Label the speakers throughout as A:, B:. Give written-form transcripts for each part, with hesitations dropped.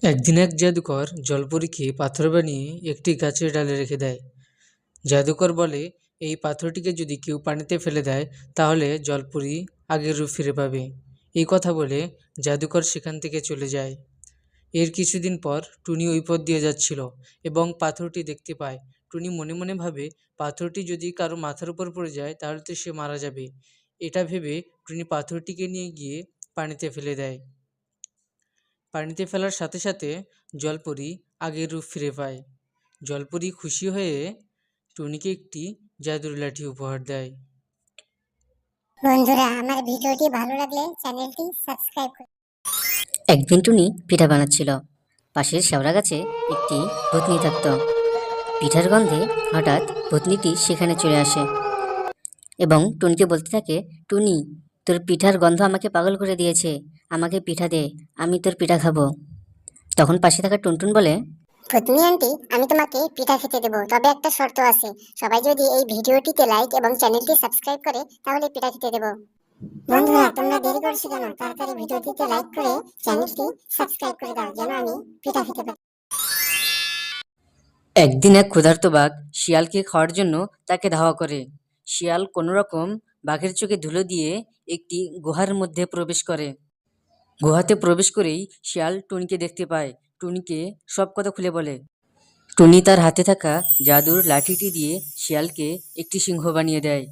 A: একদিন এক জাদুকর জলপরীকে পাথর বানিয়ে একটি গাছের ডালে রেখে দেয়। জাদুকর বলে, এই পাথরটিকে যদি কেউ পানিতে ফেলে দেয় তাহলে জলপরী আগের রূপ ফিরে পাবে। এই কথা বলে জাদুকর সেখান থেকে চলে যায়। এর কিছুদিন পর টুনি ওই পথ দিয়ে যাচ্ছিল এবং পাথরটি দেখতে পায়। টুনি মনে মনে ভাবে, পাথরটি যদি কারো মাথার উপর পড়ে যায় তাহলে তো সে মারা যাবে। এটা ভেবে টুনি পাথরটিকে নিয়ে গিয়ে পানিতে ফেলে দেয়। পানিতে ফেলার সাথে সাথে জলপরী আগের রূপ ফিরে পায়। জলপরী খুশি হয়ে টুনিকে একটি জাদুর লাঠি উপহার দেয়।
B: বন্ধুরা, আমার ভিডিওটি ভালো লাগলে চ্যানেলটি সাবস্ক্রাইব করুন।
C: একদিন টুনি পিঠা বানাচ্ছিল। পাশের শেওড়া গাছে একটি ভূতনি থাকত। পিঠার গন্ধে হঠাৎ ভূতনিটি সেখানে চলে আসে এবং টুনিকে বলতে থাকে, টুনি, তোর পিঠার গন্ধ আমাকে পাগল করে দিয়েছে, আমাকে পিঠা দে, আমি তোর পিঠা খাবো। তখন পাশে থাকা টুনটুন বলে,
B: ভূতনি আন্টি, আমি তোমাকে পিঠা খেতে দেবো, তবে একটা শর্ত আছে। সবাই যদি এই ভিডিওটিতে লাইক এবং চ্যানেলটি সাবস্ক্রাইব করে তাহলে পিঠা খেতে দেবো। বন্ধুরা, তোমরা দেরি করছো কেন? তাড়াতাড়ি ভিডিওটিতে লাইক করে চ্যানেলটি সাবস্ক্রাইব করে দাও যেন আমি পিঠা খেতে পারি।
C: একদিন এক ক্ষুধার্ত বাঘ শিয়ালকে খাওয়ার জন্য তাকে ধাওয়া করে। শিয়াল কোনো রকম বাঘের চোখে ধুলো দিয়ে একটি গুহার মধ্যে প্রবেশ করে। গুহাতে প্রবেশ করেই শিয়াল টুনিকে দেখতে পায়। টুনিকে সব কথা খুলে বলে। টুনি তার হাতে থাকা জাদুর লাঠিটি দিয়ে শিয়ালকে একটি সিংহ বানিয়ে দেয়।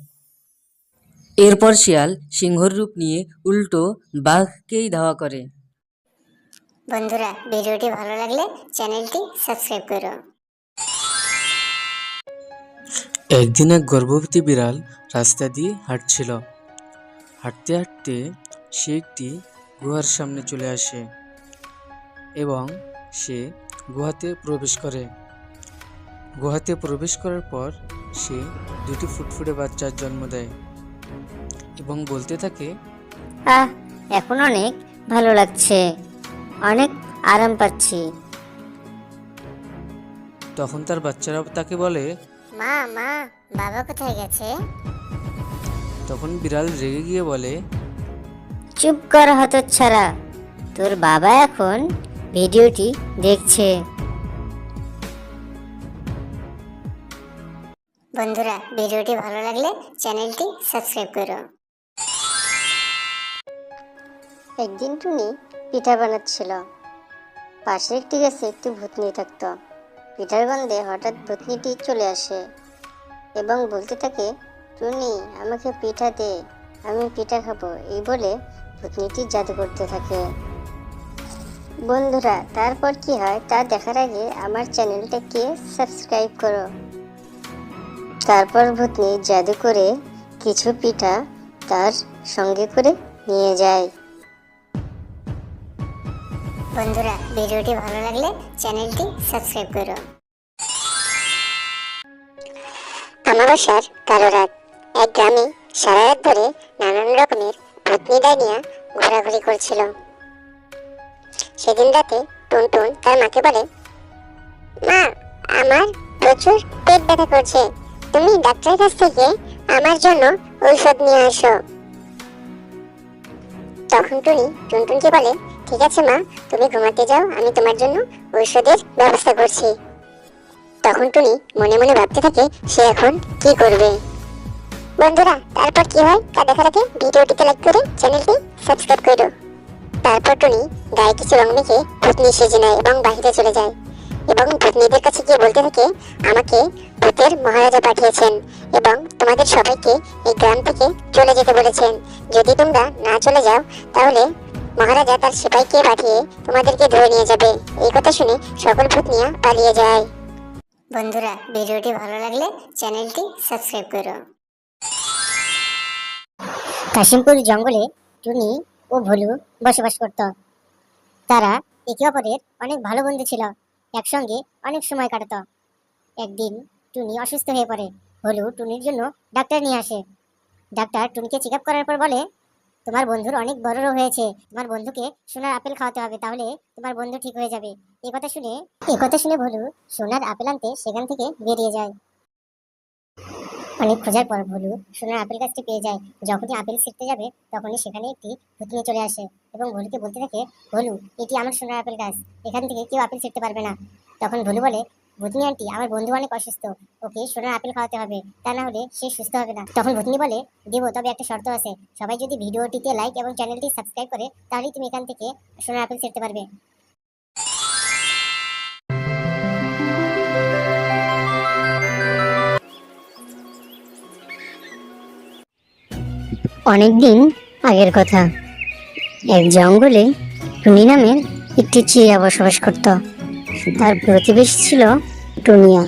C: এরপর শিয়াল সিংহর রূপ নিয়ে উল্টো বাঘকেই ধাওয়া করে।
B: বন্ধুরা, ভিডিওটি ভালো লাগলে চ্যানেলটি সাবস্ক্রাইব করো।
A: একদিন এক গর্ভবতী বিড়াল রাস্তা দিয়ে হাঁটছিল। হাঁটতে হাঁটতে সে একটি গুহার সামনে চলে আসে এবং সে গুহাতে প্রবেশ করে। গুহাতে প্রবেশ করার পর সে দুটি ফুটফুটে বাচ্চার জন্ম দেয় এবং বলতে থাকে,
C: এখন অনেক ভালো লাগছে, অনেক আরাম পাচ্ছি।
A: তখন তার বাচ্চারা তাকে বলে,
B: মা মা, বাবা কোথায় গেছে?
A: তখন বিড়াল রেগে গিয়ে বলে,
C: চুপ কর হতচ্ছাড়া, তোর বাবা এখন ভিডিওটি দেখছে।
B: বন্ধুরা, ভিডিওটি ভালো লাগলে চ্যানেলটি সাবস্ক্রাইব করো।
C: একদিন টুনি পিঠা বানাচ্ছিল। পাশে একটি গাছে একটি ভূতনি থাকত। পিঠার গন্ধে হঠাৎ ভূতনিটি চলে আসে এবং বলতে থাকে, টুনি, আমাকে পিঠা দে, আমি পিঠা খাবো। এই বলে ভূতনিটি জাদু করতে থাকে। বন্ধুরা, তারপর কি হয় তা দেখার আগে আমার চ্যানেলটাকে সাবস্ক্রাইব করো। তারপর ভূতনি জাদু করে কিছু পিঠা তার সঙ্গে করে নিয়ে যায়।
B: বন্ধুরা, ভিডিওটি ভালো লাগলে চ্যানেলটি সাবস্ক্রাইব করো। অমাবস্যার কালো রাত, এক গ্রামে সারা রাত ধরে নানান রকমের ভূতনি ডাইনিয়া ঘোরাঘুরি করছিল। সেদিন রাতে টুনটুন তার মাকে বলে, মা, আমার প্রচুর পেট ব্যথা করছে, তুমি ডাক্তারের কাছ থেকে আমার জন্য ঔষধ নিয়ে আসো। তখন টুনি টুনটুনকে বলে, ঠিক আছে মা, তুমি ঘুমাতে যাও, আমি তোমার জন্য ঔষধের ব্যবস্থা করছি। তখন টুনি মনে মনে ভাবতে থাকে সে এখন কি করবে। বন্ধুরা, তারপর কি হয় তা দেখার আগে ভিডিওটিতে লাইক করে চ্যানেলটি সাবস্ক্রাইব করো। তারপর টুনি গায়ে কিছু রং মেখে ভূতনি সেজে নেয় এবং বাহিরে চলে যায় এবং ভূতনিদের কাছে গিয়ে বলতে থাকে, আমাকে ভূতের মহারাজা পাঠিয়েছেন এবং তোমাদের সবাইকে এই গ্রাম থেকে চলে যেতে বলেছেন। যদি তোমরা না চলে যাও তাহলে মহারাজা তার সিপাহীকে পাঠিয়ে তোমাদেরকে ধরে নিয়ে যাবে। এই কথা শুনে সকল ভূতনিয়া পালিয়ে যায়। বন্ধুরা, ভিডিওটি ভালো লাগলে চ্যানেলটি সাবস্ক্রাইব করো।
C: কাশিমপুর জঙ্গলে টুনি ও ভোলু বসবাস করত। তারা একে অপরের অনেক ভালো বন্ধু ছিল, একসঙ্গে অনেক সময় কাটাতো। একদিন টুনি অসুস্থ হয়ে পড়ে। ভোলু টুনির জন্য ডাক্তার নিয়ে আসে। ডাক্তার টুনিকে চেক আপ করার পর বলে, তোমার বন্ধুর অনেক বড় রোগ হয়েছে, তোমার বন্ধুকে সোনার আপেল খাওয়াতে হবে, তাহলে তোমার বন্ধু ঠিক হয়ে যাবে। এই কথা শুনে ভোলু সোনার আপেল আনতে সেখান থেকে বেরিয়ে যায়।
B: অনেক খোঁজার পর ভলু সোনার আপেল গাছটি পেয়ে যায়। যখনই আপেল ছিঁড়তে যাবে তখনই সেখানে একটি ভূতনি চলে আসে এবং ভলুকে বলতে থাকে, ভলু, এটি আমার সোনার আপেল গাছ, এখান থেকে কেউ আপেল ছিঁড়তে পারবে না। তখন ভলু বলে, ভূতনি আন্টি, আমার বন্ধু অনেক অসুস্থ, ওকে সোনার আপেল খাওয়াতে হবে, তা না হলে সে সুস্থ হবে না। তখন ভূতনি বলে, দেবো, তবে একটা শর্ত আছে, সবাই যদি ভিডিওটিতে লাইক এবং চ্যানেলটি সাবস্ক্রাইব করে তাহলেই তুমি এখান থেকে সোনার আপেল ছিঁড়তে পারবে। অনেকদিন আগের কথা, এক জঙ্গলে টুনি নামের একটি চিড়িয়া বসবাস করত। তার প্রতিবেশী ছিল টুনিয়া।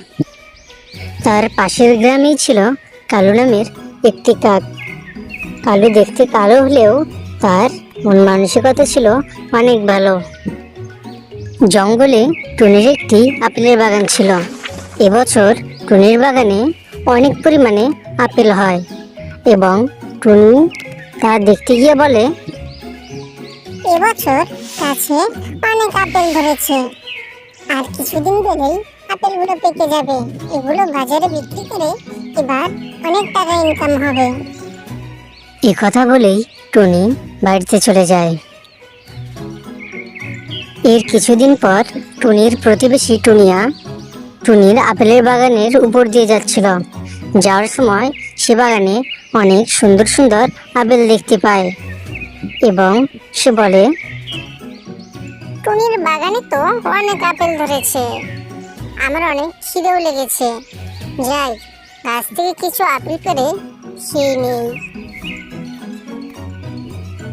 B: তার পাশের গ্রামেই ছিল কালু নামের একটি কাক। কালু দেখতে কালো হলেও তার মন মানসিকতা ছিল অনেক ভালো। জঙ্গলে টুনির একটি আপেলের বাগান ছিল। এবছর টুনির বাগানে অনেক পরিমাণে আপেল হয় এবং টুনি তা দেখতে গিয়ে বলে, এবছর গাছে অনেক আপেল ধরেছে, আর কিছুদিন গেলেই আপেলগুলো পেকে যাবে, এগুলো বাজারে বিক্রি করে এবার অনেক টাকা ইনকাম হবে। এ কথা বলেই টুনি বাড়িতে চলে যায়। এর কিছুদিন পর টুনির প্রতিবেশী টুনিয়া টুনির আপেলের বাগানের উপর দিয়ে যাচ্ছিল। যাওয়ার সময় সে বাগানে অনেক সুন্দর সুন্দর আপেল দেখতে পায় এবং সে বলে, টুনির বাগানে তো অনেক আপেল ধরেছে, আমার অনেক খিদেও লেগেছে, যাই গাছ থেকে কিছু আপেল পেড়ে খেয়ে নেই।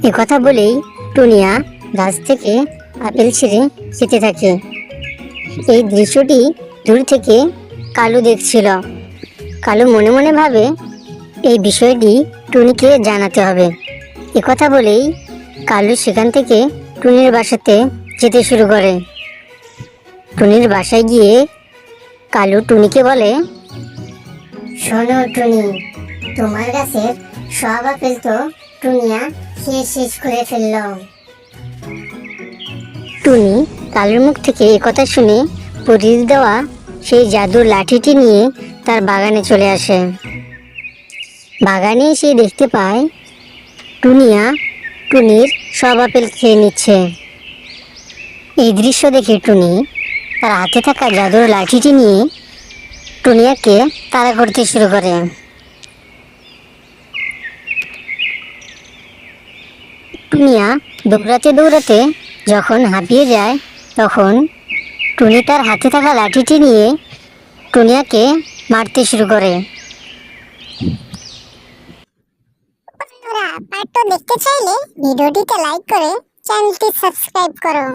B: এ কথা বলেই টুনিয়া গাছ থেকে আপেল ছিঁড়ে খেতে থাকে। এই দৃশ্যটি দূর থেকে কালু দেখছিল। কালু মনে মনে ভাবে, এই বিষয়টি টুনিকে জানাতে হবে। এ কথা বলেই কালু সেখান থেকে টুনির বাসাতে যেতে শুরু করে। টুনির বাসায় গিয়ে কালু টুনিকে বলে, শোনো টুনি, তোমার গাছের সব আপেল তো টুনিয়া খেয়ে শেষ করে ফেলল। টুনি কালুর মুখ থেকে একথা শুনে পরীর দেওয়া সেই জাদুর লাঠিটি নিয়ে তার বাগানে চলে আসে। বাগানে এসে দেখতে পায় টুনিয়া টুনির সব আপেল খেয়ে নিচ্ছে। এই দৃশ্য দেখে টুনি তার হাতে থাকা জাদুর লাঠিটি নিয়ে টুনিয়াকে তাড়া করতে শুরু করে। টুনিয়া দৌড়াতে দৌড়াতে যখন হাঁপিয়ে যায় তখন টুনি তার হাতে থাকা লাঠিটি নিয়ে টুনিয়াকে মারতে শুরু করে। পার্টটা দেখতে চাইলে ভিডিওটিতে লাইক করে চ্যানেলটি সাবস্ক্রাইব করো।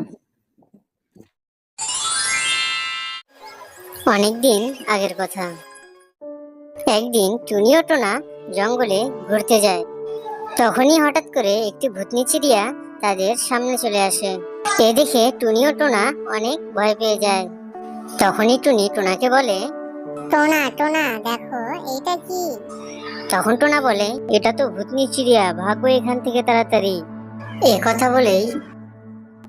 B: অনেকদিন আগের কথা, একদিন টুনি ও টোনা জঙ্গলে ঘুরতে যায়। তখনই হঠাৎ করে একটি ভূতনি চিড়িয়া তাদের সামনে চলে আসে। এ দেখে টুনি ও টোনা অনেক ভয় পেয়ে যায়। তখনই টুনি টোনাকে বলে, টোনা টোনা দেখো এইটা কি? তখন টোনা বলে, এটা তো ভূতনি চিড়িয়া, ভাগো এখান থেকে তাড়াতাড়ি। এ কথা বলেই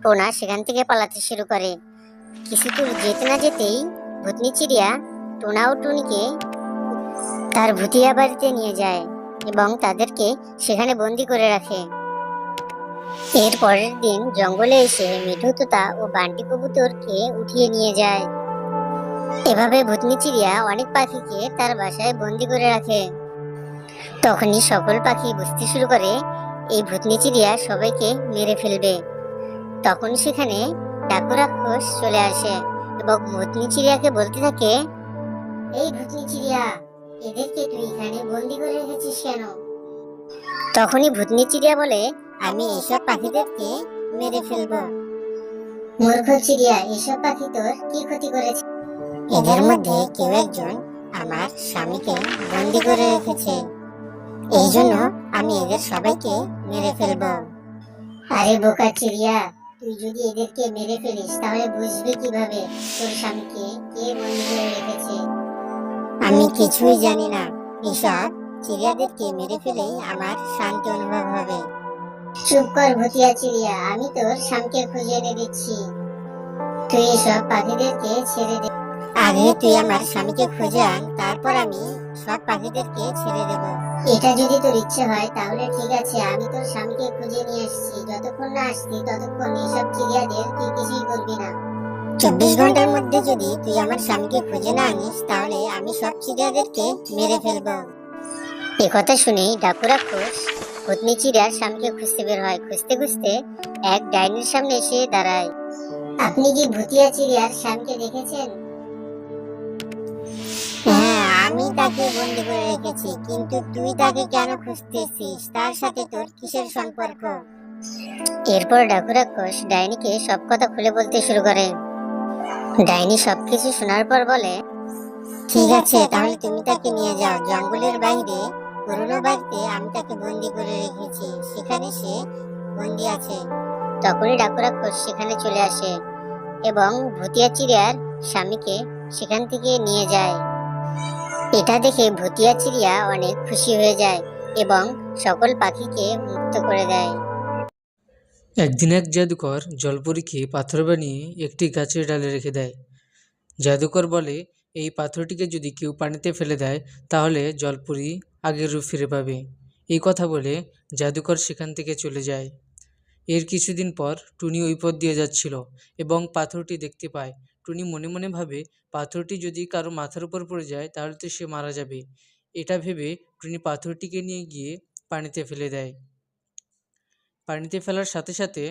B: টোনা সেখান থেকে পালাতে শুরু করে। কিছু দূর যেতে না যেতেই ভূতনি চিড়িয়া টোনা ও টুনিকে তার ভুতিয়া বাড়িতে নিয়ে যায় এবং তাদেরকে সেখানে বন্দি করে রাখে। এর পরের দিন জঙ্গলে এসে মিঠু তোতা ও বান্টি কবুতরকে উঠিয়ে নিয়ে যায়। এভাবে ভূতনি চিড়িয়া অনেক পাখিকে তার বাসায় বন্দি করে রাখে। তখনই সকল পাখি বুঝতে শুরু করে এই ভূতনি চিড়িয়া সবাইকে মেরে ফেলবে। তখন সেখানে ডাকু রাক্ষস চলে আসে এবং ভূতনি চিড়িয়াকে বলতে থাকে, এই ভূতনি চিড়িয়া, এদেরকে তুই এখানে বন্দি করে রেখেছিস কেন? তখনই ভূতনি চিড়িয়া বলে, আমি এসব পাখিদেরকে মেরে ফেলবো। মূর্খ চিড়িয়া, এসব পাখি তোর কি ক্ষতি করেছে? এদের মধ্যে কেউ একজন আমার স্বামীকে বন্দি করে রেখেছে, এই জন্য আমি এদের সবাইকে মেরে ফেলবো। আরে বোকা চিড়িয়া, তুই যদি এদেরকে মেরে ফেলিস তাহলে বুঝবি কিভাবে তোর স্বামীকে কে বন্দি করে রেখেছে? আমি কিছুই জানি না, এসব চিড়িয়াদেরকে মেরে ফেলেই আমার শান্তি অনুভব হবে। চুপ কর ভুতিয়া চিড়িয়া, আমি তোর স্বামীকে খুঁজে এনে দিচ্ছি, তুই এসব পাখিদেরকে ছেড়ে দে। আগে তুই আমার স্বামীকে খুঁজে আন, তারপর আমি সব পাখিদেরকে ছেড়ে দেব। এটা যদি তোর ইচ্ছে হয় তাহলে ঠিক আছে, আমি তোর স্বামীকে খুঁজে নিয়ে আসছি। যতক্ষণ না আসছি ততক্ষণ এসব চিড়িয়াদের তুই কিছুই করবি না। 24 ঘন্টার মধ্যে যদি তুই আমার স্বামীকে খুঁজে না আনিস তাহলে আমি সব চিড়িয়াদেরকে মেরে ফেলবো। এ কথা শুনেই ডাকু রাক্ষস ভূতনি চিড়িয়ার স্বামীকে খুঁজতে বের হয়। খুঁজতে খুঁজতে এক ডাইনির সামনে এসে দাঁড়ায়। আপনি কি ভুতিয়া চিড়িয়ার স্বামীকে দেখেছেন? হ্যাঁ, আমি তাকে বন্দি করে রেখেছি, কিন্তু তুই তাকে কেন খুঁজতেছিস? তার সাথে তোর কিসের সম্পর্ক? এরপর ডাকু রাক্ষস ডাইনিকে সব কথা খুলে বলতে শুরু করে। ডাইনি সবকিছু শোনার পর বলে, ঠিক আছে, তাহলে তুমি তাকে নিয়ে যাও। জঙ্গলের বাইরে পুরনো বাড়িতে আমি তাকে বন্দি করে রেখেছি, সেখানে সে বন্দি আছে। তখনই ডাকু রাক্ষস সেখানে চলে আসে এবং ভুতিয়া চিড়িয়ার স্বামীকে সেখান থেকে নিয়ে যায়। এটা দেখে ভুতিয়া চিড়িয়া অনেক খুশি হয়ে যায় এবং সকল পাখিকে মুক্ত করে দেয়।
A: একদিন এক জাদুকর জলপরীকে পাথর বানিয়ে একটি গাছের ডালে রেখে দেয়। জাদুকর বলে, এই পাথরটিকে যদি কেউ পানিতে ফেলে দেয় তাহলে জলপরী আগের রূপ ফিরে পাবে। এই কথা বলে জাদুকর সেখান থেকে চলে যায়। এর কিছুদিন পর টুনি ওই পথ দিয়ে যাচ্ছিল এবং পাথরটি দেখতে পায়। টুনি মনে মনে ভাবে, পাথরটি যদি কারো মাথার উপর পড়ে যায় তাহলে তো সে মারা যাবে। এটা ভেবে টুনি পাথরটিকে নিয়ে গিয়ে পানিতে ফেলে দেয়। পানিতে ফেলার সাথে সাথে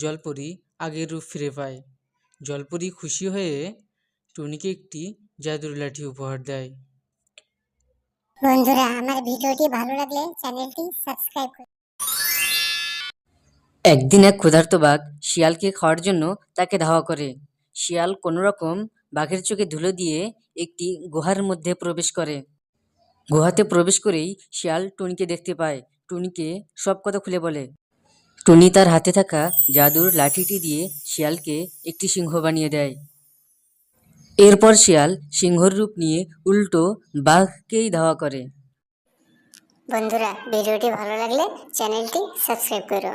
A: জলপরী আগের রূপ ফিরে পায়। জলপরী খুশি হয়ে টুনিকে একটি জাদুর লাঠি উপহার দেয়।
B: বন্ধুরা, আমার ভিডিওটি ভালো লাগলে চ্যানেলটি সাবস্ক্রাইব করুন।
C: একদিন এক ক্ষুধার্ত বাঘ শিয়ালকে খাওয়ার জন্য তাকে ধাওয়া করে। শিয়াল কোনো রকম বাঘের চোখে ধুলো দিয়ে একটি গুহার মধ্যে প্রবেশ করে। গুহাতে প্রবেশ করেই শিয়াল টুনিকে দেখতে পায়। টুনিকে সব কথা খুলে বলে। টুনি তার হাতে থাকা জাদুর লাঠিটি দিয়ে শিয়ালকে একটি সিংহ বানিয়ে দেয়। এরপর শিয়াল সিংহর রূপ নিয়ে উল্টো বাঘকেই ধাওয়া করে।
B: বন্ধুরা, ভিডিওটি ভালো লাগলে চ্যানেলটি সাবস্ক্রাইব করো।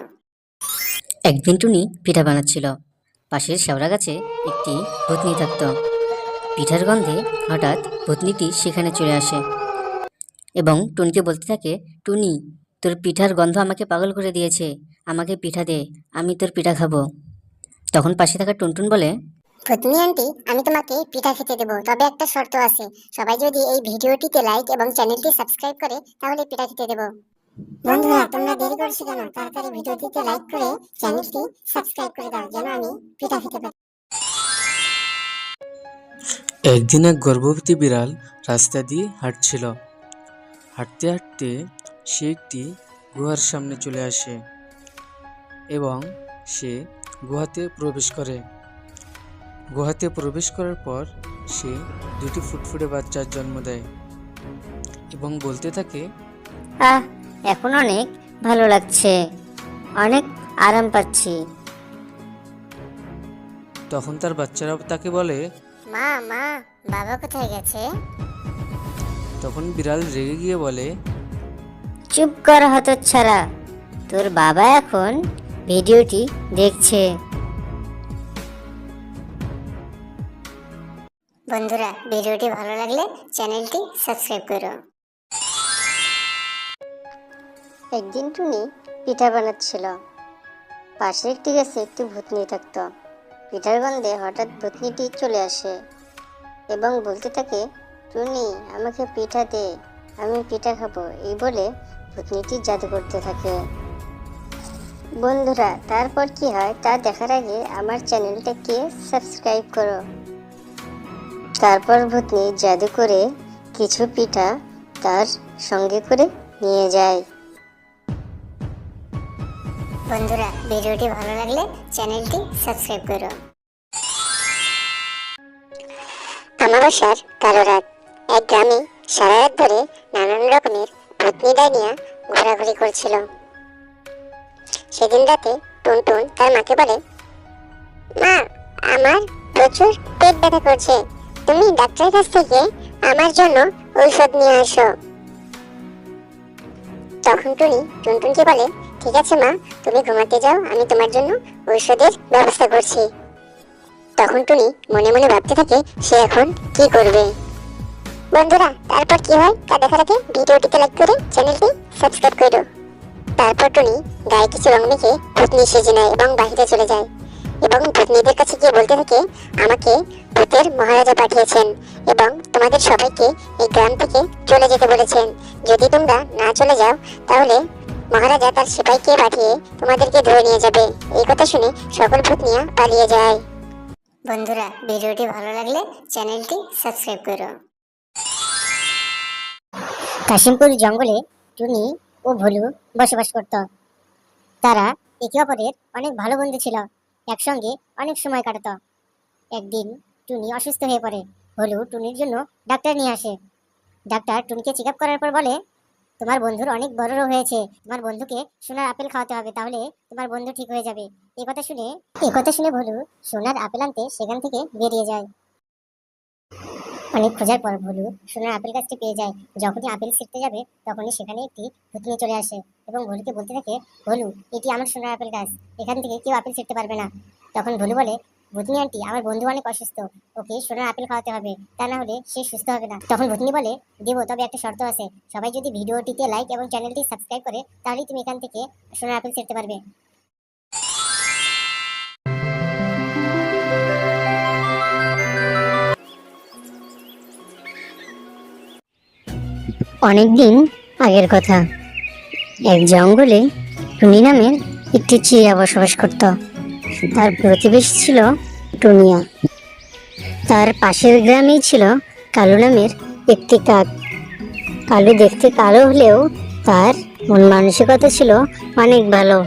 C: একদিন টুনি পিঠা বানাচ্ছিল। পাশের শেওড়া গাছে একটি ভূতনি থাকত। পিঠার গন্ধে হঠাৎ ভূতনিটি সেখানে চলে আসে এবং টুনিকে বলতে থাকে, টুনি, তোর পিঠার গন্ধ আমাকে পাগল করে দিয়েছে, আমাকে পিঠা দে, আমি তোর পিঠা খাবো। তখন পাশে থাকা টুনটুন বলে,
B: ভূতনি আন্টি, আমি তোমাকে পিঠা খেতে দেবো, তবে একটা শর্ত আছে। সবাই যদি এই ভিডিওটিতে লাইক এবং চ্যানেলটি সাবস্ক্রাইব করে তাহলে পিঠা খেতে দেবো। বন্ধুরা, তোমরা দেরি করছো কেন? তাড়াতাড়ি ভিডিওটিতে লাইক করে চ্যানেলটি সাবস্ক্রাইব করে দাও যেন আমি পিঠা খেতে পারি।
A: একদিন এক গর্ভবতী বিড়াল রাস্তা দিয়ে হাঁটছিল। হাঁটতে হাঁটতে সে একটি গুহার সামনে চলে আসে এবং সে গুহাতে প্রবেশ করে। গুহাতে প্রবেশ করার পর সে দুটি ফুটফুটে বাচ্চার জন্ম দেয় এবং বলতে থাকে,
B: এখন অনেক ভালো লাগছে, অনেক আরাম পাচ্ছি।
A: তখন তার বাচ্চারা তাকে বলে,
B: মা, বাবা কোথায় গেছে?
A: তখন বিড়াল রেগে গিয়ে বলে,
B: চুপ কর হতচ্ছাড়া, তোর বাবা এখন ভিডিওটি দেখছে। বন্ধুরা, ভিডিওটি ভালো লাগলে চ্যানেলটি সাবস্ক্রাইব করো। একদিন টুনি পিঠা বানাচ্ছিল। পাশের একটি গাছে একটি ভূতনি থাকত। পিঠার গন্ধে হঠাৎ ভূতনিটি চলে আসে এবং বলতে থাকে, টুনি, আমাকে পিঠা দে, আমি পিঠা খাবো। এই বলে ভূতনিটি জাদু করতে থাকে। বন্ধুরা, তারপর কি হয় তা দেখার আগে আমার চ্যানেলটাকে সাবস্ক্রাইব করো। তারপর ভূতনি জাদু করে কিছু পিঠা তার সঙ্গে করে নিয়ে যায়। বন্ধুরা, ভিডিওটি ভালো লাগলে চ্যানেলটি সাবস্ক্রাইব করো। আমাবস্যার কালো রাত। এক গ্রামে সারা রাত ধরে নানান রকমের ভূতনি ডাইনিয়া ঘোরাঘুরি করছিল। সেদিন রাতে টুনটুন তার মাকে বলে, মা, আমার প্রচুর পেট ব্যথা করছে, তুমি ডাক্তারের কাছ থেকে আমার জন্য ঔষধ নিয়ে আসো। তখন টুনি টুনটুনকে বলে, ঠিক আছে মা, তুমি ঘুমাতে যাও, আমি তোমার জন্য ঔষধের ব্যবস্থা করছি। তখন টুনি মনে মনে ভাবতে থাকে সে এখন কি করবে। বন্ধুরা, তারপর কি হয় তা দেখার আগে ভিডিওটিতে লাইক করে চ্যানেলটি সাবস্ক্রাইব করো। তারপর টুনি গায়ে কিছু রং মেখে ভূতনি সেজে নেয় এবং বাহিরে চলে যায় এবং ভূতনিদের কাছে গিয়ে বলতে থাকে, আমাকে ভূতের মহারাজা পাঠিয়েছেন এবং তোমাদের সবাইকে এই গ্রাম থেকে চলে যেতে বলেছেন। যদি তোমরা না চলে যাও তাহলে মহারাজা তার সিপাহীকে পাঠিয়ে তোমাদেরকে ধরে নিয়ে যাবে। এই কথা শুনে সকল ভূতনিয়া পালিয়ে যায়। বন্ধুরা, ভিডিওটি ভালো লাগলে চ্যানেলটি সাবস্ক্রাইব করো। কাশিমপুর জঙ্গলে টুনি ও ভোলু বসবাস করত। তারা একে অপরের অনেক ভালো বন্ধু ছিল, একসঙ্গে অনেক সময় কাটাতো। একদিন টুনি অসুস্থ হয়ে পড়ে। ভোলু টুনির জন্য ডাক্তার নিয়ে আসে। ডাক্তার টুনিকে চেক আপ করার পর বলে, তোমার বন্ধুর অনেক বড় রোগ হয়েছে, তোমার বন্ধুকে সোনার আপেল খাওয়াতে হবে, তাহলে তোমার বন্ধু ঠিক হয়ে যাবে। এই কথা শুনে ভোলু সোনার আপেল আনতে সেখান থেকে বেরিয়ে যায়। অনেক খোঁজার পর ভোলু সোনার আপেল গাছটি পেয়ে যায়। যখনই আপেল ছিঁড়তে যাবে তখনই সেখানে একটি ভূতনি চলে আসে এবং ভোলুকে বলতে থাকে, ভোলু, এটি আমার সোনার আপেল গাছ, এখান থেকে কেউ আপেল ছিঁড়তে পারবে না। তখন ভোলু বলে, ভূতনি আন্টি, আমার বন্ধু অনেক অসুস্থ, ওকে সোনার আপেল খাওয়াতে হবে, তা না হলে সে সুস্থ হবে না। তখন ভূতনি বলে, দেবো, তবে একটা শর্ত আছে, সবাই যদি ভিডিওটিতে লাইক এবং চ্যানেলটি সাবস্ক্রাইব করে তাহলেই তুমি এখান থেকে সোনার আপেল ছিঁড়তে পারবে। অনেকদিন আগের কথা, এক জঙ্গলে টুনি নামের একটি চিড়িয়া বসবাস করত। তার প্রতিবেশী ছিল টুনিয়া। তার পাশের গ্রামেই ছিল কালু নামের একটি কাক। কালু দেখতে কালো হলেও তার মন মানসিকতা ছিল অনেক ভালো।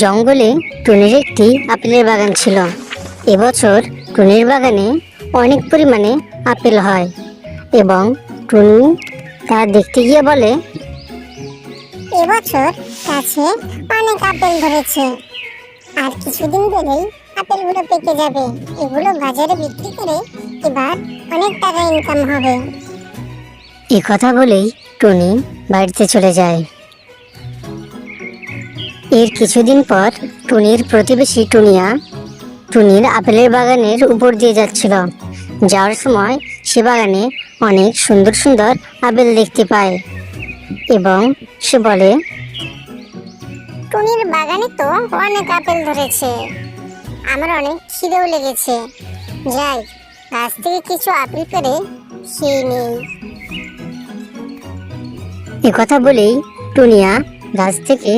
B: জঙ্গলে টুনির একটি আপেলের বাগান ছিল। এবছর টুনির বাগানে অনেক পরিমাণে আপেল হয় এবং টুনি তা দেখতে গিয়ে বলে, এবছর গাছে অনেক আপেল ধরেছে, আর কিছুদিন গেলেই আপেলগুলো পেকে যাবে, এগুলো বাজারে বিক্রি করে এবার অনেক টাকা ইনকাম হবে। এই কথা বলেই টুনি বাড়িতে চলে যায়। এর কিছুদিন পর টুনির প্রতিবেশী টুনিয়া টুনির আপেলের বাগানের উপর দিয়ে যাচ্ছিল। যাওয়ার সময় সে বাগানে অনেক সুন্দর সুন্দর আপেল দেখতে পায় এবং সে বলে, টুনির বাগানে তো অনেক আপেল ধরেছে, আমার অনেক খিদেও লেগেছে, যাই গাছ থেকে কিছু আপেল পেড়ে খেয়ে নেই। কথা বলেই টুনিয়া গাছ থেকে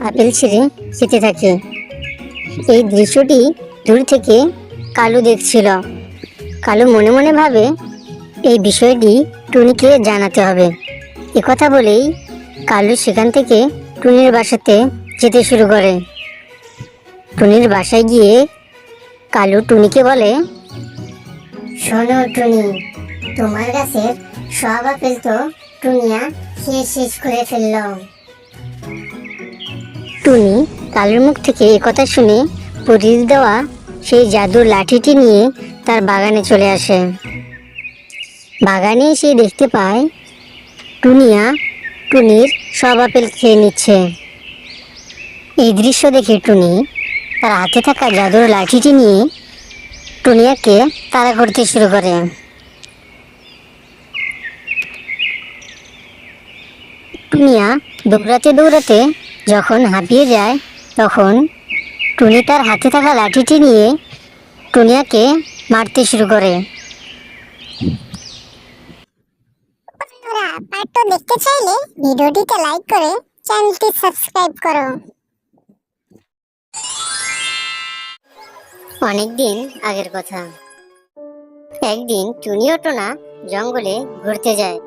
B: আপেল ছিঁড়ে খেতে থাকে। এই দৃশ্যটি দূর থেকে কালু দেখছিল। কালু মনে মনে ভাবে, এই বিষয়টি টুনিকে জানাতে হবে। কথা বলেই কালু সেখান থেকে টুনির বাসাতে যেতে শুরু করে। টুনির বাসায় গিয়ে কালু টুনিকে বলে, শোনো টুনি, তোমার গাছের সব আপেল তো টুনিয়া খেয়ে শেষ করে ফেলল। টুনি কালুর মুখ থেকে কথা শুনে পরীর দেওয়া সেই জাদুর লাঠিটি নিয়ে তার বাগানে চলে আসে। বাগানে এসে দেখতে পায় টুনিয়া টুনির সব আপেল খেয়ে নিচ্ছে। এই দৃশ্য দেখে টুনি তার হাতে থাকা জাদুর লাঠিটি নিয়ে টুনিয়াকে তাড়া করতে শুরু করে। টুনিয়া দৌড়াতে দৌড়াতে যখন হাঁপিয়ে যায় তখন টুনি তার হাতে থাকা লাঠিটি নিয়ে টুনিয়াকে মারতে শুরু করে। পার্টটা দেখতে চাইলে ভিডিওটিতে লাইক করে চ্যানেলটি সাবস্ক্রাইব করো। অনেকদিন আগের কথা, একদিন টুনি ও টোনা জঙ্গলে ঘুরতে যায়।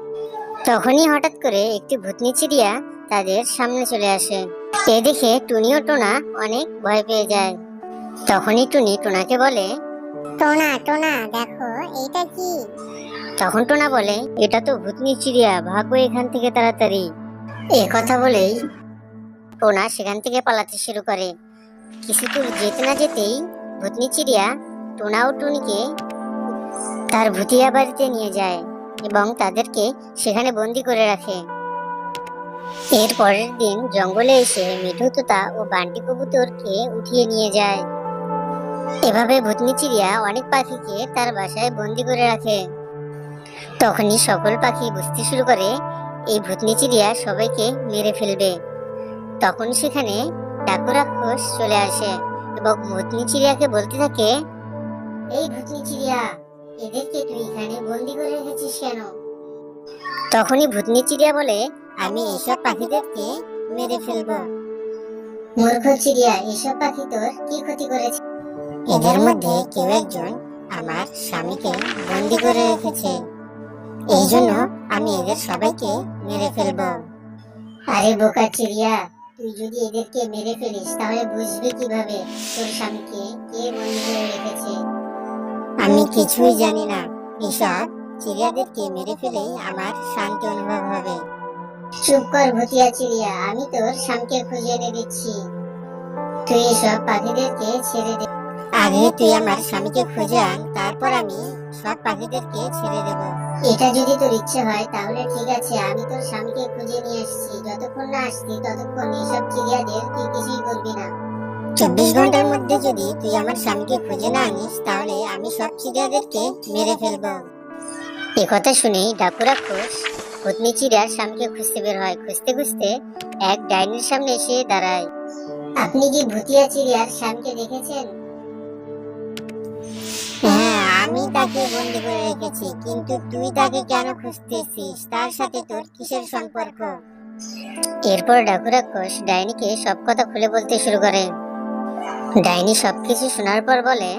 B: তখনই হঠাৎ করে একটি ভূতনি চিড়িয়া তাদের সামনে চলে আসে। এ দেখে টুনি ও টোনা অনেক ভয় পেয়ে যায়। তখনই টুনি টোনাকে বলে, টোনা টোনা দেখো এইটা কি? তখন টোনা বলে, এটা তো ভূতনি চিড়িয়া, ভাগো এখান থেকে তাড়াতাড়ি। এ কথা বলেই টোনা সেখান থেকে পালাতে শুরু করে। কিছু দূর যেতে না যেতেই ভূতনি চিড়িয়া টোনা ও টুনিকে তার ভুতিয়া বাড়িতে নিয়ে যায় এবং তাদেরকে সেখানে বন্দি করে রাখে। এর পরের দিন জঙ্গলে এসে মিঠু তোতা ও বান্টি কবুতরকে উঠিয়ে নিয়ে যায়। এভাবে ভূতনি চিড়িয়া অনেক পাখিকে তার বাসায় বন্দি করে রাখে। তখনই সকল পাখি বুঝতে শুরু করে এই ভূতনি চিড়িয়া সবাইকে মেরে ফেলবে। তখন সেখানে ডাকু রাক্ষস চলে আসে এবং ভূতনি চিড়িয়াকে বলতে থাকে, এই ভূতনি চিড়িয়া, এদেরকে তুই এখানে বন্দি করে রেখেছিস কেন? তখনই ভূতনি চিড়িয়া বলে, আমি এসব পাখিদেরকে মেরে ফেলবো। মূর্খ চিড়িয়া, এসব পাখি তোর কি ক্ষতি করেছে? এদের মধ্যে কেউ একজন আমার স্বামীকে বন্দি করে রেখেছে, এই জন্য আমি এদের সবাইকে মেরে ফেলবো। আরে বোকা চিড়িয়া, তুই যদি এদেরকে মেরে ফেলিস তাহলে বুঝবি কিভাবে তোর স্বামীকে কে বন্দি করে রেখেছে? আমি কিছুই জানি না, এসব চিড়িয়াদেরকে মেরে ফেলেই আমার শান্তি অনুভব হবে। চুপ কর ভুতিয়া চিড়িয়া, আমি তোর স্বামীকে খুঁজে এনে দিচ্ছি। তুই এসব পাখিদেরকে ছেড়ে দে। আগে তুই আমার স্বামীকে খুঁজে আন, তারপর আমি সব পাখিদেরকে ছেড়ে দেব। এটা যদি তোর ইচ্ছে হয় তাহলে ঠিক আছে, আমি তোর স্বামীকে খুঁজে নিয়ে আসছি। যতক্ষণ না আসছি ততক্ষণ এসব চিড়িয়াদের তুই কিছুই করবি না। 24 ঘন্টার মধ্যে যদি তুই আমার স্বামীকে খুঁজে না আনিস তাহলে আমি সব চিড়িয়াদেরকে মেরে ফেলবো। এ কথা শুনেই ডাকু রাক্ষস ভূতনি চিড়িয়ার স্বামীকে খুঁজতে বের হয়। খুঁজতে খুঁজতে এক ডাইনির সামনে এসে দাঁড়ায়। আপনি কি ভুতিয়া চিড়িয়ার স্বামীকে দেখেছেন? হ্যাঁ, আমি তাকে বন্দি করে রেখেছি, কিন্তু তুই তাকে কেন খুঁজতেছিস? তার সাথে তোর কিসের সম্পর্ক? এরপর ডাকু রাক্ষস ডাইনিকে সব কথা খুলে বলতে শুরু করে। ডাইনি সবকিছু শোনার পর বলে,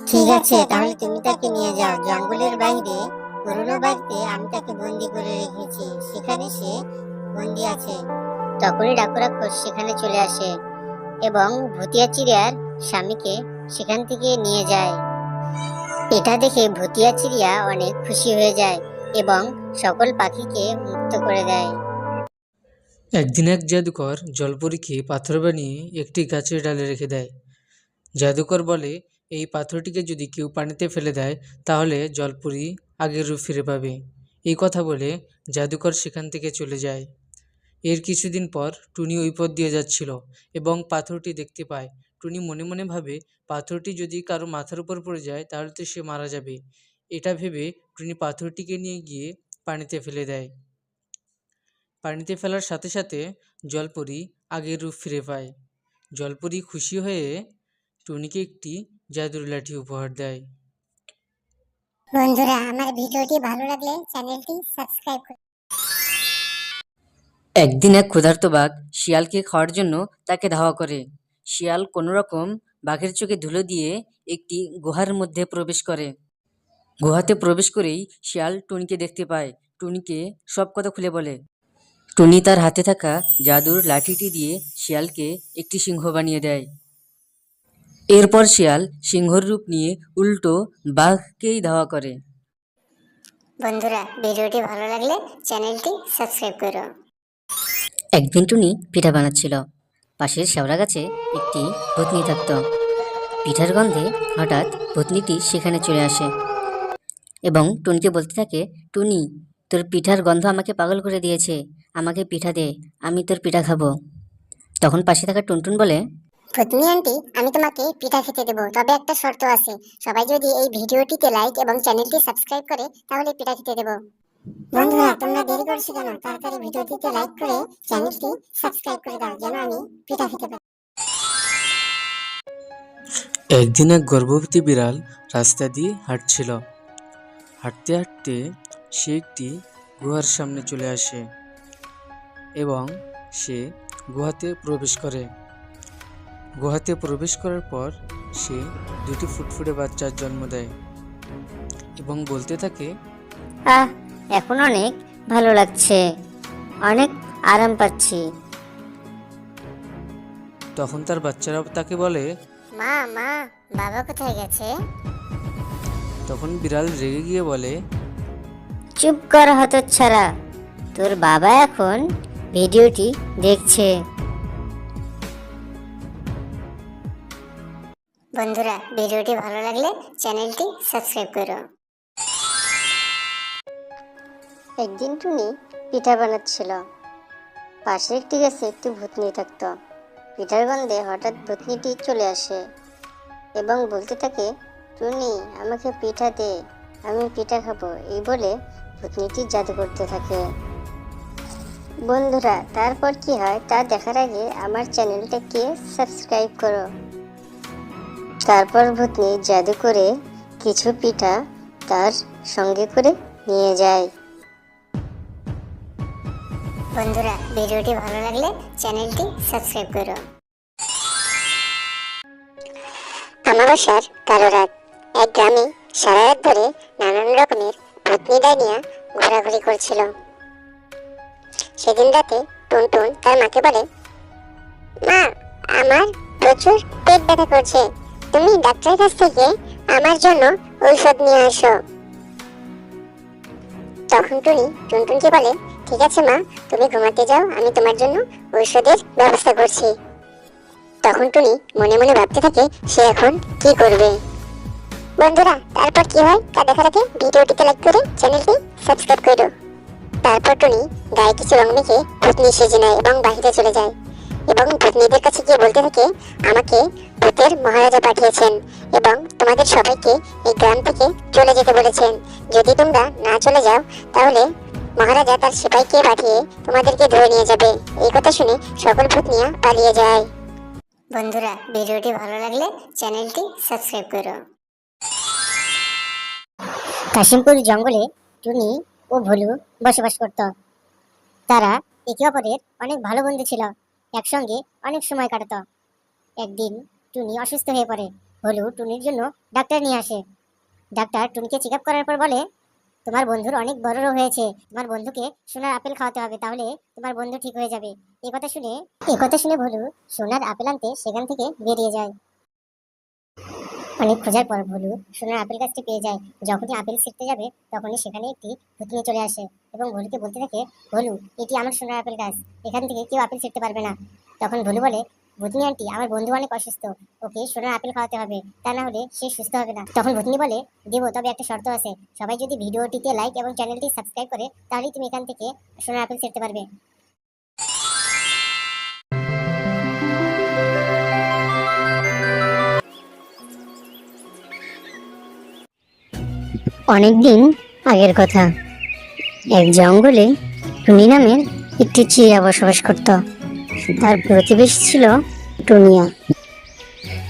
B: ঠিক আছে, তাহলে তুমি তাকে নিয়ে যাও। জঙ্গলের বাইরে পুরনো বাড়িতে আমি তাকে বন্দি করে রেখেছি, সেখানে সে বন্দি আছে। তখনই ডাকু রাক্ষস সেখানে চলে আসে এবং ভুতিয়া চিড়িয়ার স্বামীকে সেখান থেকে নিয়ে যায়। এটা দেখে ভুতিয়া চিড়িয়া অনেক খুশি হয়ে যায় এবং সকল পাখিকে মুক্ত করে দেয়।
A: একদিন এক জাদুকর জলপরীকে পাথর বানিয়ে একটি গাছের ডালে রেখে দেয়। জাদুকর বলে, এই পাথরটিকে যদি কেউ পানিতে ফেলে দেয় তাহলে জলপরী আগের রূপ ফিরে পাবে। এই কথা বলে জাদুকর সেখান থেকে চলে যায়। এর কিছুদিন পর টুনি ওই পথ দিয়ে যাচ্ছিল এবং পাথরটি দেখতে পায়। টুনি মনে মনে ভাবে, পাথরটি যদি কারো মাথার উপর পড়ে যায় তাহলে তো সে মারা যাবে। এটা ভেবে টুনি পাথরটিকে নিয়ে গিয়ে পানিতে ফেলে দেয়। পানিতে ফেলার সাথে সাথে জলপরী আগের রূপ ফিরে পায়। জলপরী খুশি হয়ে টুনিকে একটি জাদুর লাঠি উপহার দেয়।
B: বন্ধুরা, আমার ভিডিওটি ভালো লাগলে চ্যানেলটি সাবস্ক্রাইব করুন।
C: একদিন এক ক্ষুধার্ত বাঘ শিয়ালকে খাওয়ার জন্য তাকে ধাওয়া করে। শিয়াল কোনো রকম বাঘের চোখে ধুলো দিয়ে একটি গুহার মধ্যে প্রবেশ করে। গুহাতে প্রবেশ করেই শিয়াল টুনিকে দেখতে পায়। টুনিকে সব কথা খুলে বলে। টুনি তার হাতে থাকা জাদুর লাঠিটি দিয়ে শিয়ালকে একটি সিংহ বানিয়ে দেয়। এরপর শিয়াল সিংহর রূপ নিয়ে উল্টো বাঘকেই ধাওয়া করে।
B: বন্ধুরা, ভিডিওটি ভালো লাগলে চ্যানেলটি সাবস্ক্রাইব করো।
C: একদিন টুনি পিঠা বানাচ্ছিল। পাশের শেওড়া গাছে একটি ভূতনি থাকত। পিঠার গন্ধে হঠাৎ ভূতনিটি সেখানে চলে আসে এবং টুনিকে বলতে থাকে, টুনি, তোর পিঠার গন্ধ আমাকে পাগল করে দিয়েছে, আমাকে পিঠা দে, আমি তোর পিঠা খাবো। তখন পাশে থাকা টুনটুন বলে,
B: ভূতনি আন্টি, আমি তোমাকে পিঠা খেতে দেবো, তবে একটা শর্ত আছে। সবাই যদি এই ভিডিওটিতে লাইক এবং চ্যানেলটি সাবস্ক্রাইব করে তাহলে পিঠা খেতে দেবো। বন্ধুরা, তোমরা দেরি করছো কেন? তাড়াতাড়ি ভিডিওটিতে লাইক করে চ্যানেলটি সাবস্ক্রাইব করে দাও যেন আমি পিঠা খেতে পারি।
A: একদিন এক গর্ভবতী বিড়াল রাস্তা দিয়ে হাঁটছিল। হাঁটতে হাঁটতে সে একটি গুহার সামনে চলে আসে এবং সে গুহাতে প্রবেশ করে। গুহাতে প্রবেশ করার পর সে দুটি ফুটফুটে বাচ্চার জন্ম দেয় এবং বলতে থাকে,
B: এখন অনেক ভালো লাগছে, অনেক আরাম পাচ্ছি।
A: তখন তার বাচ্চারা তাকে বলে,
B: মা, বাবা কোথায় গেছে?
A: তখন বিড়াল রেগে গিয়ে বলে,
B: চুপ কর হতচ্ছাড়া, তোর বাবা এখন ভিডিওটি দেখছে। বন্ধুরা, ভিডিওটি ভালো লাগলে চ্যানেলটি সাবস্ক্রাইব করো। একদিন টুনি পিঠা বানাচ্ছিল। পাশের একটি গাছে একটি ভূতনি থাকতো। পিঠার গন্ধে হঠাৎ ভূতনিটি চলে আসে এবং বলতে থাকে, টুনি আমাকে পিঠা দে, আমি পিঠা খাবো। এই বলে ভূতনিটি জাদু করতে থাকে। বন্ধুরা, তারপর কি হয় তা দেখার আগে আমার চ্যানেলটাকে সাবস্ক্রাইব করো। তারপর ভূতনি জাদু করে কিছু পিঠা তার সঙ্গে করে নিয়ে যায়। বন্ধুরা, ভিডিওটি ভালো লাগলে চ্যানেলটি সাবস্ক্রাইব করো। আমাবস্যার কালো রাত। এক গ্রামে সারা রাত ধরে নানান রকমের ভূতনি ডাইনিয়া ঘোরাঘুরি করছিল। সেদিন রাতে টুনটুন তার মাকে বলে, মা, আমার প্রচুর পেট ব্যথা করছে, তুমি ডাক্তারের কাছ থেকে আমার জন্য ঔষধ নিয়ে আসো। তখন টুনি টুনটুনকে বলে, ঠিক আছে মা, তুমি ঘুমাতে যাও, আমি তোমার জন্য ঔষধের ব্যবস্থা করছি। তখন টুনি মনে মনে ভাবতে থাকে সে এখন কি করবে। বন্ধুরা, তারপর কি হয় তা দেখার আগে ভিডিওটিতে লাইক করে চ্যানেলটি সাবস্ক্রাইব করো। তারপর টুনি গায়ে কিছু রং মেখে ভূতনি সেজে নেয় এবং বাহিরে চলে যায় এবং ভূতনিদের কাছে গিয়ে বলতে থাকে, আমাকে ভূতের মহারাজা পাঠিয়েছেন এবং তোমাদের সবাইকে এই গ্রাম থেকে চলে যেতে বলেছেন। যদি তোমরা না চলে যাও তাহলে মহারাজা তার সিপাহীকে পাঠিয়ে তোমাদেরকে ধরে নিয়ে যাবে। এই কথা শুনে সকল ভূতনিয়া পালিয়ে যায়। বন্ধুরা, ভিডিওটি ভালো লাগলে চ্যানেলটি সাবস্ক্রাইব করো। কাশিমপুর জঙ্গলে টুনি ও ভোলু বসবাস করত। তারা একে অপরের অনেক ভালো বন্ধু ছিল, একসঙ্গে অনেক সময় কাটাতো। একদিন টুনি অসুস্থ হয়ে পড়ে। ভোলু টুনির জন্য ডাক্তার নিয়ে আসে। ডাক্তার টুনিকে চেক আপ করার পর বলে, তোমার বন্ধুর অনেক বড় রোগ হয়েছে, তোমার বন্ধুকে সোনার আপেল খাওয়াতে হবে, তাহলে তোমার বন্ধু ঠিক হয়ে যাবে। এই কথা শুনে ভোলু সোনার আপেল আনতে সেখান থেকে বেরিয়ে যায়। অনেক খোঁজার পর ভোলু সোনার আপেল গাছটি পেয়ে যায়। যখনই আপেল ছিঁড়তে যাবে তখনই সেখানে একটি ভূতনি চলে আসে এবং ভোলুকে বলতে থাকে, ভোলু, এটি আমার সোনার আপেল গাছ, এখান থেকে কেউ আপেল ছিঁড়তে পারবে না। তখন ভোলু বলে, ভূতনি আন্টি, আমার বন্ধু অনেক অসুস্থ, ওকে সোনার আপেল খাওয়াতে হবে, তা না হলে সে সুস্থ হবে না। তখন ভূতনি বলে, দেবো, তবে একটা শর্ত আছে, সবাই যদি ভিডিওটিতে লাইক এবং চ্যানেলটি সাবস্ক্রাইব করে তাহলেই তুমি এখান থেকে সোনার আপেল ছিঁড়তে পারবে। অনেকদিন আগের কথা। এক জঙ্গলে টুনি নামের একটি চিড়িয়া বসবাস করত। তার প্রতিবেশী ছিল টুনিয়া।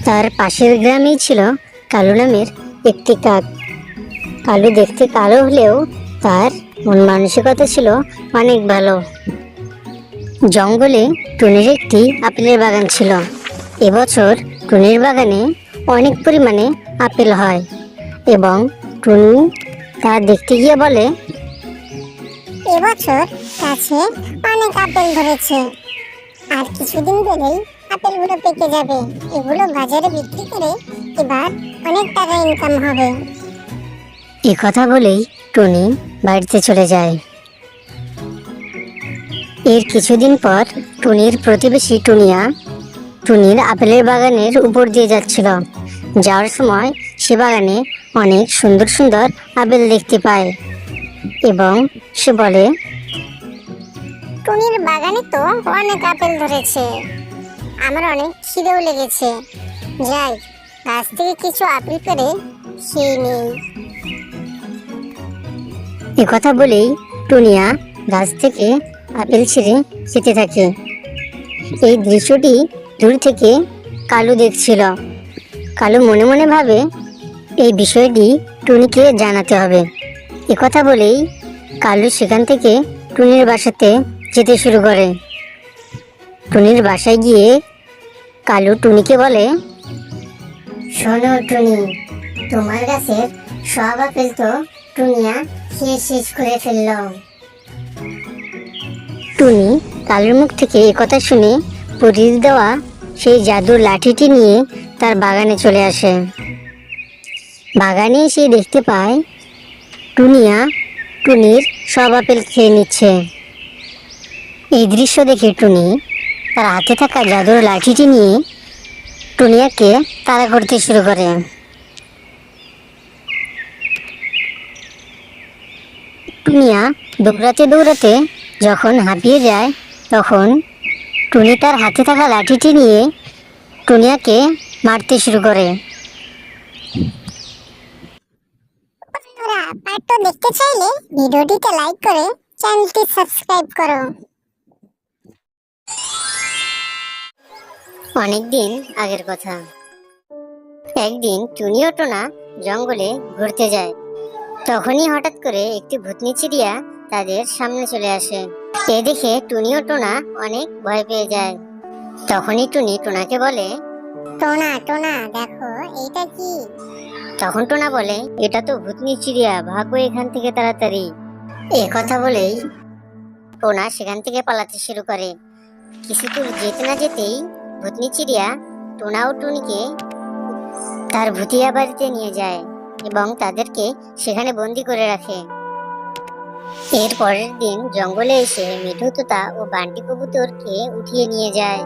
B: তার পাশের গ্রামেই ছিল কালু নামের একটি কাক। কালু দেখতে কালো হলেও তার মন মানসিকতা ছিল অনেক ভালো। জঙ্গলে টুনির একটি আপেলের বাগান ছিল। এবছর টুনির বাগানে অনেক পরিমাণে আপেল হয় এবং টুনি তা দেখতে গিয়ে বলে, এবছর গাছে অনেক আপেল ধরেছে, আর কিছুদিন গেলেই আপেলগুলো পেকে যাবে, এগুলো বাজারে বিক্রি করে এবার অনেক টাকা ইনকাম হবে। এ কথা বলেই টুনি বাড়িতে চলে যায়। এর কিছুদিন পর টুনির প্রতিবেশী টুনিয়া টুনির আপেলের বাগানের উপর দিয়ে যাচ্ছিল। যাওয়ার সময় সে বাগানে অনেক সুন্দর সুন্দর আপেল দেখতে পায় এবং সে বলে, টুনির বাগানে তো অনেক আপেল ধরেছে, আমার অনেক খিদেও লেগেছে, যাই গাছ থেকে কিছু আপেল পেড়ে খেয়ে নেই। এ কথা বলেই টুনিয়া গাছ থেকে আপেল ছিঁড়ে খেতে থাকে। এই দৃশ্যটি দূর থেকে কালু দেখছিল। কালু মনে মনে ভাবে, এই বিষয়টি টুনিকে জানাতে হবে। এ কথা বলেই কালু সেখান থেকে টুনির বাসাতে যেতে শুরু করে। টুনির বাসায় গিয়ে কালু টুনিকে বলে, শোনো টুনি, তোমার গাছের সব আপেল তো টুনিয়া খেয়ে শেষ করে ফেলল। টুনি কালুর মুখ থেকে একথা শুনে পরীর দেওয়া সেই জাদুর লাঠিটি নিয়ে তার বাগানে চলে আসে। বাগানে এসে দেখতে পায় টুনিয়া টুনির সব আপেল খেয়ে নিচ্ছে। এই দৃশ্য দেখে টুনি তার হাতে থাকা জাদুর লাঠিটি নিয়ে টুনিয়াকে তাড়া করতে শুরু করে। টুনিয়া দৌড়াতে দৌড়াতে যখন হাঁপিয়ে যায় তখন টুনি তার হাতে থাকা লাঠিটি নিয়ে টুনিয়াকে মারতে শুরু করে বন্ধুরা, পার্ট 2 দেখতে চাইলে ভিডিওটিতে লাইক করে চ্যানেলটি সাবস্ক্রাইব করো। অনেকদিন আগের কথা। একদিন টুনি ও টোনা জঙ্গলে ঘুরতে যায়। তখনই হঠাৎ করে একটি ভূতনি চিড়িয়া তাদের সামনে চলে আসে। এ দেখে টুনি ও টোনা অনেক ভয় পেয়ে যায়। তখনই টুনি টোনাকে বলে, টোনা টোনা দেখো এইটা কি? তখন টোনা বলে, এটা তো ভূতনি চিড়িয়া, ভাগো এখান থেকে তাড়াতাড়ি। এ কথা বলেই টোনা সেখান থেকে পালাতে শুরু করে। কিছু দূর যেতে না যেতেই ভূতনি চিড়িয়া টোনা ও টুনিকে তার ভূতিয়া বাড়িতে নিয়ে যায় এবং তাদেরকে সেখানে বন্দি করে রাখে। এর পরের দিন জঙ্গলে এসে মিঠু তোতা ও বান্টি কবুতরকে উঠিয়ে নিয়ে যায়।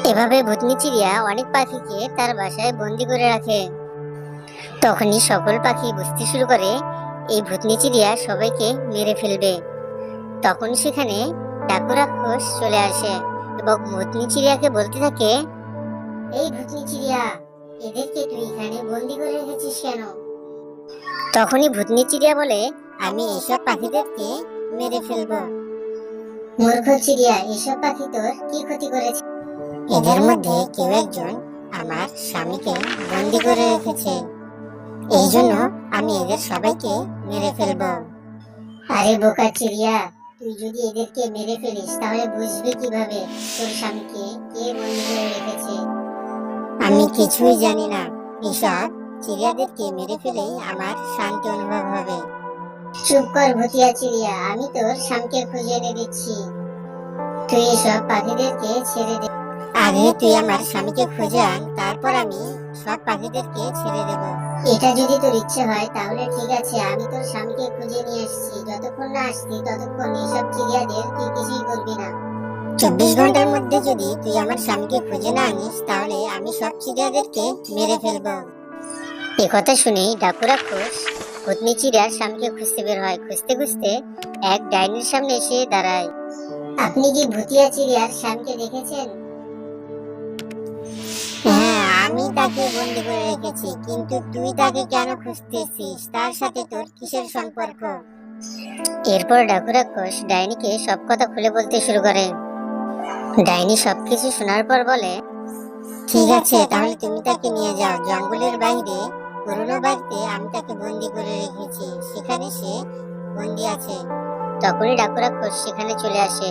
B: এভাবে ভূতনি চিড়িয়া অনেক পাখিকে তার বাসায় বন্দি করে রাখে। তখনই সকল পাখি বুঝতে শুরু করে এই ভূতনি চিড়িয়া সবাইকে মেরে ফেলবে। তখন সেখানে ডাকু রাক্ষস চলে আসে এবং ভূতনি চিড়িয়াকে বলতে থাকে, এই ভূতনি চিড়িয়া, এদেরকে তুই এখানে বন্দি করে রেখেছিস কেন? তখনই ভূতনি চিড়িয়া বলে, আমি এসব পাখিদেরকে মেরে ফেলবো। মূর্খ চিড়িয়া, এসব পাখি তোর কি ক্ষতি করেছে? এদের মধ্যে কেউ একজন আমার স্বামীকে বন্দি করে রেখেছে, এই জন্য আমি এদের সবাইকে মেরে ফেলবো। আরে বোকা চিড়িয়া, তুই যদি এদেরকে মেরে ফেলিস তাহলে বুঝবি কিভাবে তোর স্বামীকে কে বন্দি করে রেখেছে? আমি কিছুই জানি না, এসব চিড়িয়াদেরকে মেরে ফেলেই আমার শান্তি অনুভব হবে। চুপ কর ভুতিয়া চিড়িয়া, আমি তোর স্বামীকে খুঁজে এনে দিচ্ছি। তুই এসব পাখিদেরকে ছেড়ে দে। আগে তুই আমার স্বামীকে খুঁজে আন, তারপর আমি সব পাখিদেরকে ছেড়ে দেব। এটা যদি তোর ইচ্ছে হয় তাহলে ঠিক আছে, আমি তোর স্বামীকে খুঁজে নিয়ে আসছি। যতক্ষণ না আসছি ততক্ষণ এসব চিড়িয়াদের তুই কিছুই করবি না। 24 ঘন্টার মধ্যে যদি তুই আমার স্বামীকে খুঁজে না আনিস তাহলে আমি সব চিড়িয়াদেরকে মেরে ফেলবো। এ কথা শুনেই ডাকু রাক্ষস ভূতনি চিড়িয়ার স্বামীকে খুঁজতে বের হয়। খুঁজতে খুঁজতে এক ডাইনির সামনে এসে দাঁড়ায়। আপনি কি ভুতিয়া চিড়িয়ার স্বামীকে দেখেছেন? হ্যাঁ, আমি তাকে বন্দি করে রেখেছি, কিন্তু তুই তাকে কেন খুঁজতেছিস? তার সাথে তোর কিসের সম্পর্ক? এরপর ডাকু রাক্ষস ডাইনিকে সব কথা খুলে বলতে শুরু করে। ডাইনি সবকিছু শোনার পর বলে, ঠিক আছে, তাহলে তুমি তাকে নিয়ে যাও। জঙ্গলের বাইরে পুরনো বাড়িতে আমি তাকে বন্দি করে রেখেছি, সেখানে সে বন্দি আছে। তখনই ডাকু রাক্ষস সেখানে চলে আসে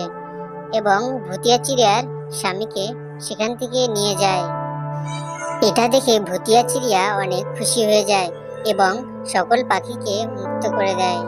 B: এবং ভুতিয়া চিড়িয়ার স্বামীকে সেখান থেকে নিয়ে যায়। এটা দেখে ভুতিয়া চিড়িয়া অনেক খুশি হয়ে যায় এবং সকল পাখিকে মুক্ত করে দেয়।